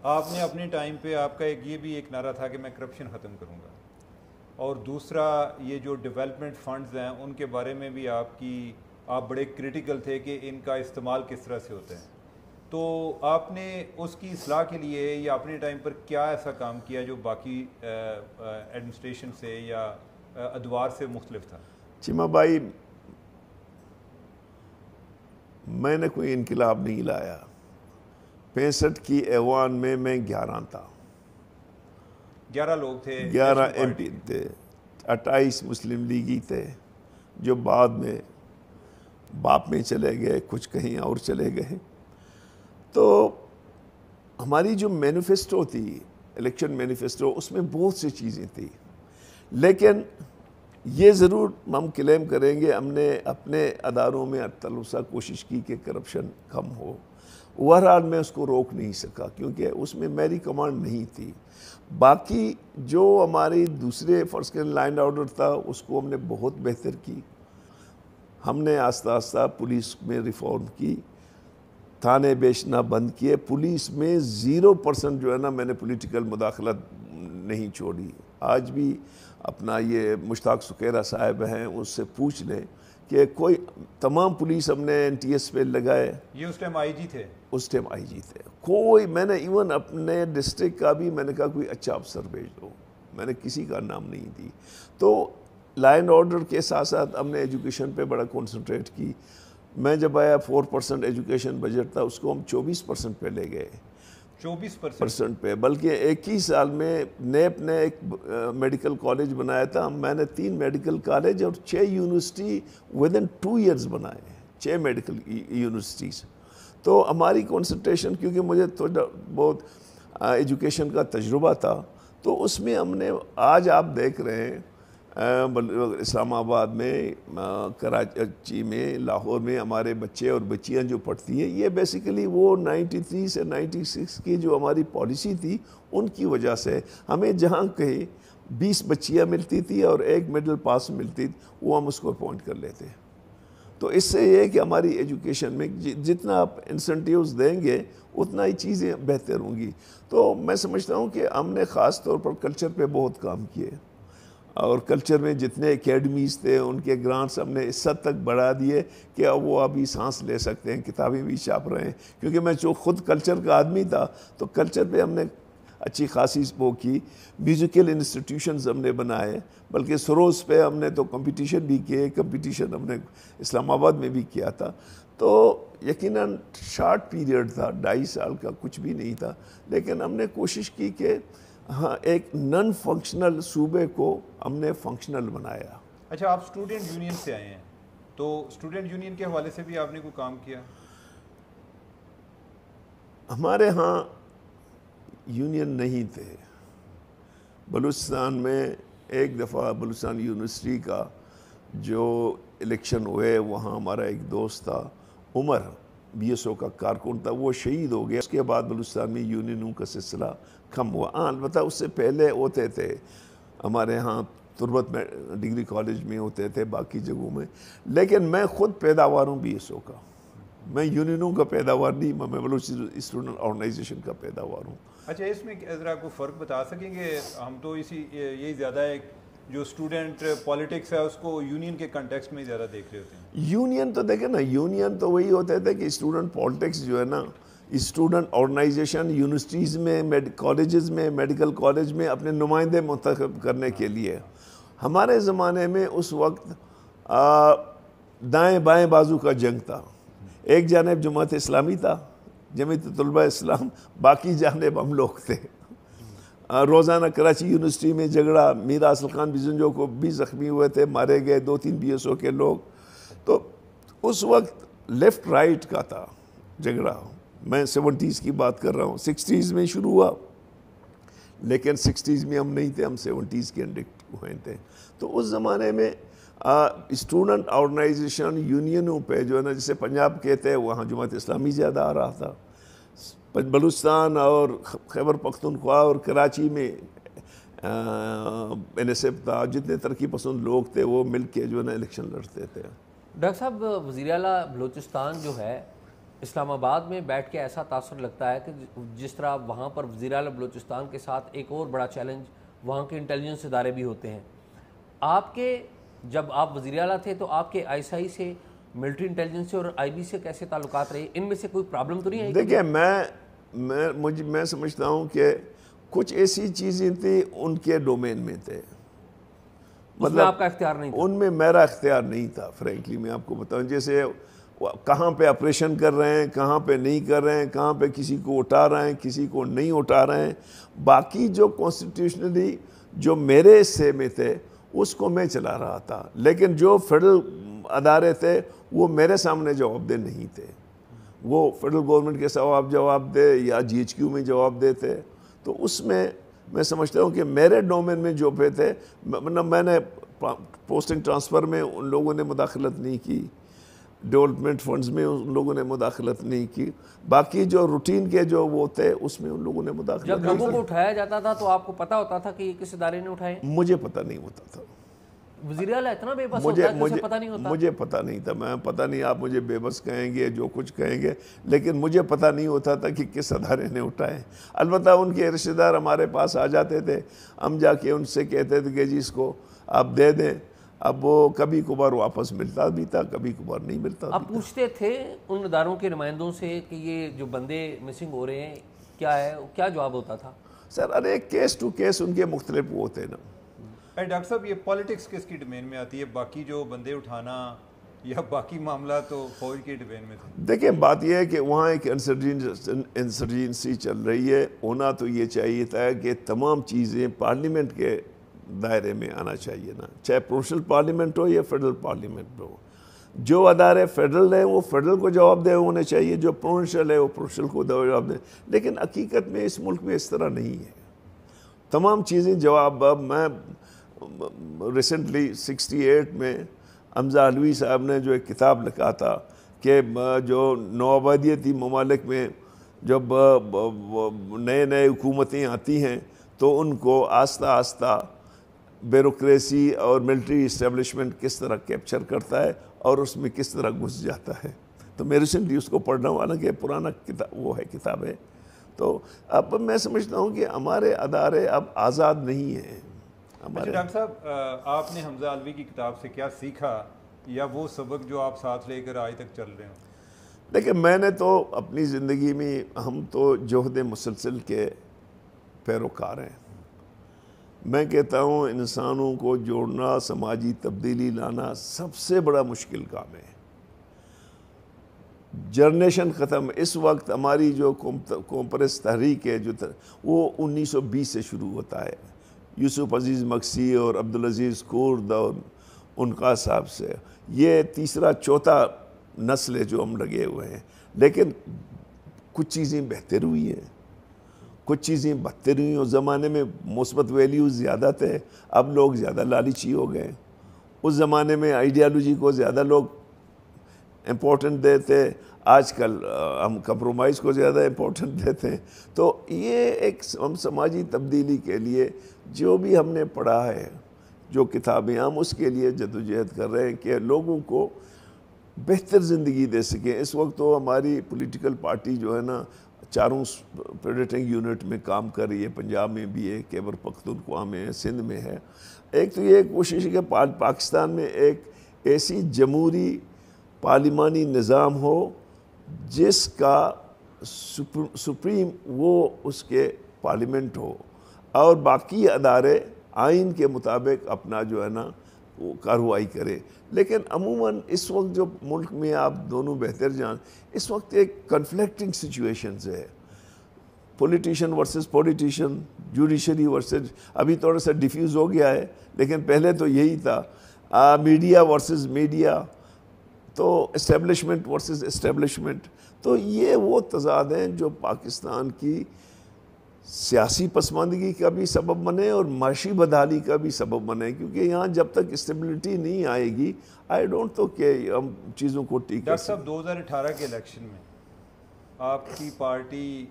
آپ نے اپنے ٹائم پہ آپ کا یہ بھی ایک نعرہ تھا کہ میں کرپشن ختم کروں گا، اور دوسرا یہ جو ڈیولپمنٹ فنڈز ہیں ان کے بارے میں بھی آپ بڑے کریٹیکل تھے کہ ان کا استعمال کس طرح سے ہوتا ہے. تو آپ نے اس کی اصلاح کے لیے یا اپنے ٹائم پر کیا ایسا کام کیا جو باقی ایڈمنسٹریشن سے یا ادوار سے مختلف تھا؟ چیمہ بھائی، میں نے کوئی انقلاب نہیں لایا. 65 کی ایوان میں 11 تھا. 11 لوگ تھے، 11 ایم پی تھے، 28 مسلم لیگی تھے جو بعد میں باپ میں چلے گئے، کچھ کہیں اور چلے گئے. تو ہماری جو مینیفیسٹو تھی، الیکشن مینیفیسٹو، اس میں بہت سی چیزیں تھیں، لیکن یہ ضرور ہم کلیم کریں گے ہم نے اپنے اداروں میں تلوسہ کوشش کی کہ کرپشن کم ہو. اوورآل میں اس کو روک نہیں سکا کیونکہ اس میں میری کمانڈ نہیں تھی. باقی جو ہماری دوسرے فرض کے لائن آرڈر تھا اس کو ہم نے بہت بہتر کی. ہم نے آہستہ آہستہ پولیس میں ریفارم کی، تھانے بیچنا بند کیے. پولیس میں 0% جو ہے نا میں نے پولیٹیکل مداخلت نہیں چھوڑی. آج بھی اپنا یہ مشتاق سکیرہ صاحب ہیں، اس سے پوچھ لیں کہ کوئی تمام پولیس ہم نے این ٹی ایس پہ لگائے. یہ اس ٹائم آئی جی تھے؟ اس ٹائم آئی جی تھے. کوئی میں نے ایون اپنے ڈسٹرکٹ کا بھی میں نے کہا کوئی اچھا افسر بھیج دو، میں نے کسی کا نام نہیں دی. تو لائن آرڈر کے ساتھ ساتھ ہم نے ایجوکیشن پہ بڑا کنسنٹریٹ کی. میں جب آیا 4% ایجوکیشن بجٹ تھا، اس کو ہم 24% پہ لے گئے. 24% پہ، بلکہ ایک ہی سال میں نیپ نے ایک میڈیکل کالج بنایا تھا. میں نے 3 میڈیکل کالج اور 6 یونیورسٹی ودن 2 ایئرز بنائے، 6 میڈیکل یونیورسٹیز. تو ہماری کنسنٹریشن، کیونکہ مجھے تھوڑا بہت ایجوکیشن کا تجربہ تھا، تو اس میں ہم نے آج آپ دیکھ رہے ہیں اسلام آباد میں، کراچی میں، لاہور میں ہمارے بچے اور بچیاں جو پڑھتی ہیں، یہ بیسیکلی وہ 93 سے 96 کی جو ہماری پالیسی تھی ان کی وجہ سے. ہمیں جہاں کہیں 20 بچیاں ملتی تھی اور 1 مڈل پاس ملتی تھی، وہ ہم اس کو اپوائنٹ کر لیتے. تو اس سے یہ ہے کہ ہماری ایجوکیشن میں جتنا آپ انسنٹیوز دیں گے اتنا ہی چیزیں بہتر ہوں گی. تو میں سمجھتا ہوں کہ ہم نے خاص طور پر کلچر پہ بہت کام کیے، اور کلچر میں جتنے اکیڈمیز تھے ان کے گرانٹس ہم نے اس حد تک بڑھا دیے کہ اب وہ ابھی سانس لے سکتے ہیں. کتابیں بھی چھاپ رہے ہیں، کیونکہ میں جو خود کلچر کا آدمی تھا تو کلچر پہ ہم نے اچھی خاصی وہ کی. میوزیکل انسٹیٹیوشنز ہم نے بنائے، بلکہ سروس پہ ہم نے تو کمپٹیشن بھی کیے. کمپٹیشن ہم نے اسلام آباد میں بھی کیا تھا. تو یقیناً شارٹ پیریڈ تھا، 2.5 سال کا، کچھ بھی نہیں تھا، لیکن ہم نے کوشش کی کہ ہاں ایک نن فنکشنل صوبے کو ہم نے فنکشنل بنایا. اچھا، آپ اسٹوڈنٹ یونین سے آئے ہیں، تو اسٹوڈنٹ یونین کے حوالے سے بھی آپ نے کوئی کام کیا؟ ہمارے ہاں یونین نہیں تھے. بلوچستان میں ایک دفعہ بلوچستان یونیورسٹی کا جو الیکشن ہوئے، وہاں ہمارا ایک دوست تھا عمر، بی ایس او کا کارکن تھا، وہ شہید ہو گیا. اس کے بعد بلوچستان میں یونینوں کا سلسلہ کم ہوا. البتہ اس سے پہلے ہوتے تھے ہمارے ہاں، تربت میں ڈگری کالج میں ہوتے تھے، باقی جگہوں میں. لیکن میں خود پیداوار ہوں بی ایس او کا، میں یونینوں کا پیداوار نہیں، میں بلوچ اسٹوڈنٹ آرگنائزیشن کا پیداوار ہوں. اچھا، اس میں ذرا کوئی فرق بتا سکیں گے؟ ہم تو یہی زیادہ ہے جو اسٹوڈنٹ پالیٹکس ہے اس کو یونین کے کنٹیکسٹ میں زیادہ دیکھ رہے ہوتے ہیں. یونین تو دیکھیں نا، یونین تو وہی ہوتے تھے کہ اسٹوڈنٹ پالیٹکس جو ہے نا، اسٹوڈنٹ آرگنائزیشن یونیورسٹیز میں، کالجز میں، میڈیکل کالج میں اپنے نمائندے منتخب کرنے کے لیے. ہمارے زمانے میں اس وقت دائیں بائیں بازو کا جنگ تھا. ایک جانب جماعت اسلامی تھا، جمعیت طلبہ اسلام، باقی جانب ہم لوگ تھے. روزانہ کراچی یونیورسٹی میں جھگڑا، میرا اصل خان بزنجو کو بھی زخمی ہوئے تھے، مارے گئے 2-3 بی ایس او کے لوگ. تو اس وقت لیفٹ رائٹ کا تھا جھگڑا. میں 70s کی بات کر رہا ہوں، 60s میں شروع ہوا، لیکن 60s میں ہم نہیں تھے، ہم 70s کے انڈکٹ ہوئے تھے. تو اس زمانے میں اسٹوڈنٹ آرگنائزیشن یونینوں پہ جو ہے نا، جسے پنجاب کہتے ہیں، وہاں جماعت اسلامی زیادہ آ رہا تھا. بلوچستان اور خیبر پختونخوا اور کراچی میں این ایس ایف تھا. جتنے ترقی پسند لوگ تھے وہ مل کے جو ہے نا الیکشن لڑتے تھے. ڈاکٹر صاحب، وزیر اعلیٰ بلوچستان جو ہے اسلام آباد میں بیٹھ کے ایسا تاثر لگتا ہے کہ جس طرح وہاں پر وزیر اعلیٰ بلوچستان کے ساتھ ایک اور بڑا چیلنج وہاں کے انٹیلیجنس ادارے بھی ہوتے ہیں. آپ کے جب آپ وزیر اعلیٰ تھے تو آپ کے ISI سے, ملٹری انٹیلیجنس سے اور IB سے کیسے تعلقات رہے؟ ان میں سے کوئی پرابلم تو نہیں ہے؟ دیکھیں میں سمجھتا ہوں کہ کچھ ایسی چیزیں تھیں ان کے ڈومین میں تھے, مطلب آپ کا اختیار نہیں تھا. ان میں میرا اختیار نہیں تھا فرینکلی, میں آپ کو بتاؤں. جیسے کہاں پہ آپریشن کر رہے ہیں, کہاں پہ نہیں کر رہے ہیں, کہاں پہ کسی کو اٹھا رہے ہیں, کسی کو نہیں اٹھا رہے ہیں. باقی جو کانسٹیٹیوشنلی جو میرے حصے میں تھے اس کو میں چلا رہا تھا, لیکن جو فیڈرل ادارے تھے وہ میرے سامنے جواب دہ نہیں تھے. وہ فیڈرل گورنمنٹ کے جواب دے یا GHQ میں جواب دیتے. تو اس میں سمجھتا ہوں کہ میرے ڈومین میں جو پہ تھے, میں نے پوسٹنگ ٹرانسفر میں ان لوگوں نے مداخلت نہیں کی, ڈیولپمنٹ فنڈز میں ان لوگوں نے مداخلت نہیں کی. باقی جو روٹین کے جو وہ تھے اس میں ان لوگوں نے مداخلت. جب لوگوں کو اٹھایا جاتا تھا تو آپ کو پتہ ہوتا تھا کہ یہ کس ادارے نے اٹھائے؟ مجھے پتہ نہیں ہوتا تھا. وزیر اعلیٰ اتنا بے بس ہوتا ہے کہ اسے پتہ نہیں ہوتا؟ مجھے پتہ نہیں تھا. میں پتہ نہیں, آپ مجھے بے بس کہیں گے جو کچھ کہیں گے, لیکن مجھے پتہ نہیں ہوتا تھا کہ کس ادارے نے اٹھائے. البتہ ان کے رشتہ دار ہمارے پاس آ جاتے تھے, ہم جا کے ان سے کہتے تھے کہ جی اس کو آپ دے دیں. اب وہ کبھی کبھار واپس ملتا بھی تھا, کبھی کبھار نہیں ملتا. آپ پوچھتے تھے ان اداروں کے نمائندوں سے کہ یہ جو بندے مسنگ ہو رہے ہیں کیا ہے, کیا جواب ہوتا تھا؟ سر ارے کیس ٹو کیس ان کے مختلف وہ ہوتے نا. ڈاکٹر صاحب یہ پالیٹکس کس کی ڈومین میں آتی ہے؟ باقی جو بندے اٹھانا یا باقی معاملات تو فوج کی ڈومین میں تھے. دیکھیں بات یہ ہے کہ وہاں ایک انسرجنسی چل رہی ہے. ہونا تو یہ چاہیے تھا کہ تمام چیزیں پارلیمنٹ کے دائرے میں آنا چاہیے نا, چاہے پروونشل پارلیمنٹ ہو یا فیڈرل پارلیمنٹ ہو. جو ادارے فیڈرل ہیں وہ فیڈرل کو جواب دہ ہونے چاہیے, جو پروونشل ہے وہ پروونشل کو جواب دیں. لیکن حقیقت میں اس ملک میں اس طرح نہیں ہے. تمام چیزیں جواب. اب میں ریسنٹلی 68 میں حمزہ علوی صاحب نے جو ایک کتاب لکھا تھا کہ جو نوآبادیتی ممالک میں جب نئے حکومتیں آتی ہیں تو ان کو آہستہ آہستہ بیوروکریسی اور ملٹری اسٹیبلشمنٹ کس طرح کیپچر کرتا ہے اور اس میں کس طرح گھس جاتا ہے. تو میں ریسنٹلی اس کو پڑھ رہا ہوں, حالانکہ پرانا کتاب ہے. تو اب میں سمجھتا ہوں کہ ہمارے ادارے اب آزاد نہیں ہیں. ڈاکٹر صاحب آپ نے حمزہ علوی کی کتاب سے کیا سیکھا, یا وہ سبق جو آپ ساتھ لے کر آج تک چل رہے ہوں؟ دیکھیں میں نے تو اپنی زندگی میں, ہم تو جہد مسلسل کے پیروکار ہیں. میں کہتا ہوں انسانوں کو جوڑنا, سماجی تبدیلی لانا سب سے بڑا مشکل کام ہے. جنریشن ختم. اس وقت ہماری جو کومپریس تحریک ہے وہ 1920 سے شروع ہوتا ہے, یوسف عزیز مکسی اور عبدالعزیز کورد اور انقا صاحب سے. یہ تیسرا چوتھا نسل ہے جو ہم لگے ہوئے ہیں. لیکن کچھ چیزیں بہتر ہوئی ہیں, کچھ چیزیں بدتر ہوئی. اس زمانے میں مثبت ویلیوز زیادہ تھے, اب لوگ زیادہ لالچی ہو گئے. اس زمانے میں آئیڈیالوجی کو زیادہ لوگ امپورٹنٹ دیتے, آج کل ہم کمپرومائز کو زیادہ امپورٹنٹ دیتے ہیں. تو یہ ایک ہم سماجی تبدیلی کے لیے جو بھی ہم نے پڑھا ہے, جو کتابیں, ہم اس کے لیے جدوجہد کر رہے ہیں کہ لوگوں کو بہتر زندگی دے سکیں. اس وقت تو ہماری پولیٹیکل پارٹی جو ہے نا چاروں فیڈریٹنگ یونٹ میں کام کر رہی ہے. پنجاب میں بھی ہے, خیبر پختونخوا میں ہے, سندھ میں ہے. ایک تو یہ کوشش ہے کہ پاکستان میں ایک ایسی جمہوری پارلیمانی نظام ہو جس کا سپریم وہ اس کے پارلیمنٹ ہو, اور باقی ادارے آئین کے مطابق اپنا جو ہے نا وہ کارروائی کرے. لیکن عموماً اس وقت جو ملک میں آپ دونوں بہتر جان, اس وقت ایک کنفلکٹنگ سچویشنز ہے, politician versus politician, judiciary versus, ابھی تھوڑا سا ڈیفیوز ہو گیا ہے لیکن پہلے تو یہی تھا, میڈیا ورسز میڈیا, تو اسٹیبلشمنٹ ورسز اسٹیبلشمنٹ. تو یہ وہ تضاد ہیں جو پاکستان کی سیاسی پسماندگی کا بھی سبب بنے اور معاشی بدحالی کا بھی سبب بنے, کیونکہ یہاں جب تک اسٹیبلٹی نہیں آئے گی آئی ڈونٹ تو کہ ہم چیزوں کو ٹھیک. ڈاکٹر صاحب 2018 کے الیکشن میں آپ کی پارٹی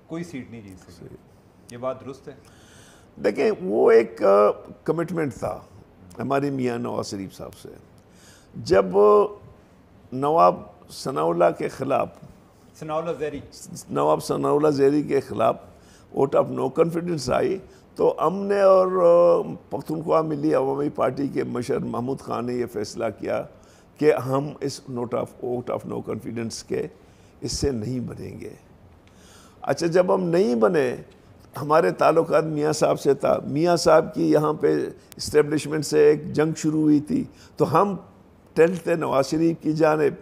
کوئی سیٹ نہیں جیت سکی, یہ بات درست ہے؟ دیکھیں وہ ایک کمٹمنٹ تھا ہمارے میاں نواز شریف صاحب سے. جب نواب ثناء اللہ کے خلاف ثناءاللہ زہری نواب ثناءاللہ زہری کے خلاف ووٹ آف نو کانفیڈنس آئی تو ہم نے اور پختونخوا ملی عوامی پارٹی کے مشر محمود خان نے یہ فیصلہ کیا کہ ہم اس ووٹ آف نو کانفیڈنس کے اس سے نہیں بنیں گے. اچھا جب ہم نہیں بنے ہمارے تعلقات میاں صاحب سے تھا, میاں صاحب کی یہاں پہ اسٹیبلشمنٹ سے ایک جنگ شروع ہوئی تھی تو ہم ٹلٹ تھے نواز شریف کی جانب,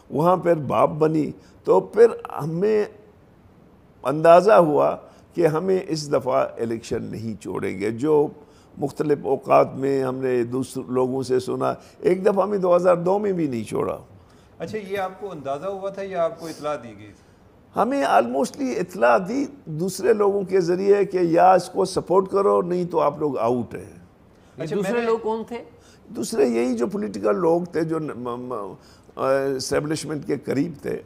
وہاں پھر باپ بنی تو پھر ہمیں اندازہ ہوا کہ ہمیں اس دفعہ الیکشن نہیں چھوڑیں گے. جو مختلف اوقات میں ہم نے دوسرے لوگوں سے سنا, ایک دفعہ ہمیں 2002 میں بھی نہیں چھوڑا. اچھا یہ آپ کو اندازہ ہوا تھا یا آپ کو اطلاع دی گئی تھی؟ ہمیں آلموسٹلی اطلاع دی دوسرے لوگوں کے ذریعے کہ یا اس کو سپورٹ کرو نہیں تو آپ لوگ آؤٹ ہیں. دوسرے لوگ کون تھے؟ دوسرے یہی جو پولیٹیکل لوگ تھے جو اسٹیبلشمنٹ کے قریب تھے.